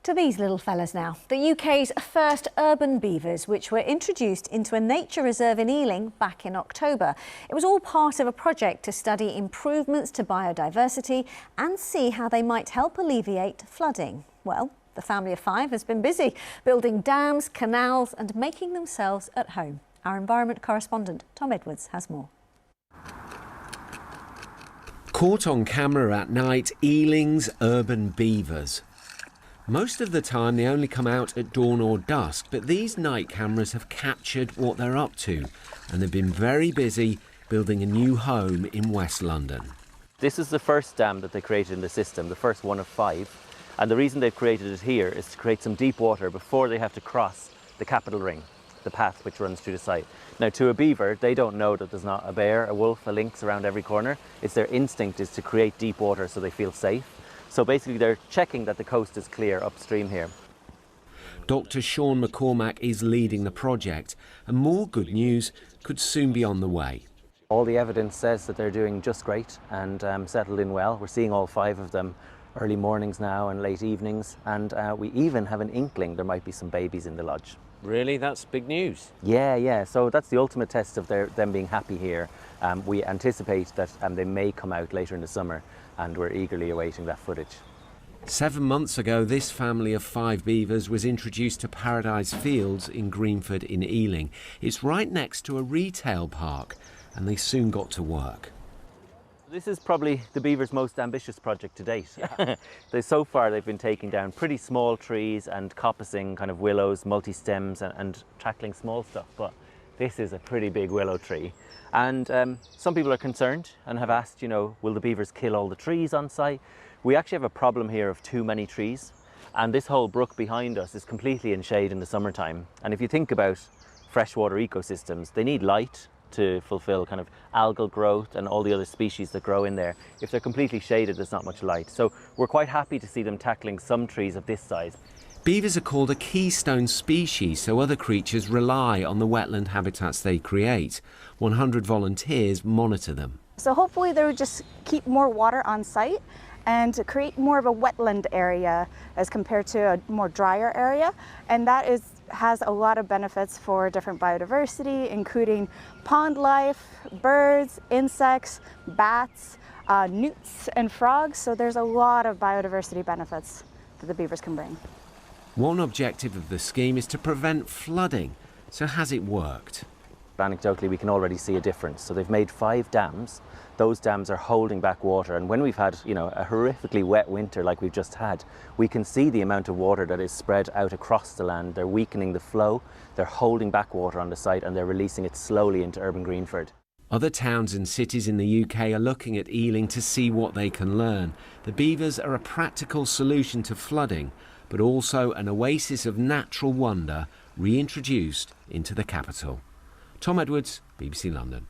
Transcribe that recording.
To these little fellas now, the UK's first urban beavers, which were introduced into a nature reserve in Ealing back in October. It was all part of a project to study improvements to biodiversity and see how they might help alleviate flooding. Well, the family of five has been busy building dams, canals and making themselves at home. Our environment correspondent Tom Edwards has more. Caught on camera at night, Ealing's urban beavers. Most of the time they only come out at dawn or dusk, but these night cameras have captured what they're up to, and they've been very busy building a new home in West London. This is the first dam that they created in the system, the first one of 5. And the reason they've created it here is to create some deep water before they have to cross the capital ring, the path which runs through the site. Now, to a beaver, they don't know that there's not a bear, a wolf, a lynx around every corner. It's their instinct is to create deep water so they feel safe. So basically they're checking that the coast is clear upstream here. Dr. Sean McCormack is leading the project, and more good news could soon be on the way. All the evidence says that they're doing just great and settled in well. We're seeing all 5 of them early mornings now and late evenings, and we even have an inkling there might be some babies in the lodge. Really? That's big news. Yeah. So that's the ultimate test of them being happy here. We anticipate that they may come out later in the summer, and we're eagerly awaiting that footage. 7 months ago, this family of 5 beavers was introduced to Paradise Fields in Greenford in Ealing. It's right next to a retail park, and they soon got to work. This is probably the beavers' most ambitious project to date. So far they've been taking down pretty small trees and coppicing kind of willows, multi-stems and tackling small stuff, but this is a pretty big willow tree. And some people are concerned and have asked, will the beavers kill all the trees on site? We actually have a problem here of too many trees, and this whole brook behind us is completely in shade in the summertime. And if you think about freshwater ecosystems, they need light to fulfill kind of algal growth and all the other species that grow in there. If they're completely shaded, there's not much light. So we're quite happy to see them tackling some trees of this size. Beavers are called a keystone species, so other creatures rely on the wetland habitats they create. 100 volunteers monitor them. So hopefully they would just keep more water on site and create more of a wetland area as compared to a more drier area. And that has a lot of benefits for different biodiversity, including pond life, birds, insects, bats, newts and frogs. So there's a lot of biodiversity benefits that the beavers can bring. One objective of the scheme is to prevent flooding. So has it worked? Anecdotally, we can already see a difference. So they've made 5 dams. Those dams are holding back water, and when we've had a horrifically wet winter like we've just had, we can see the amount of water that is spread out across the land. They're weakening the flow, they're holding back water on the site, and they're releasing it slowly into urban Greenford. Other towns and cities in the UK are looking at Ealing to see what they can learn. The beavers are a practical solution to flooding, but also an oasis of natural wonder reintroduced into the capital. Tom Edwards, BBC London.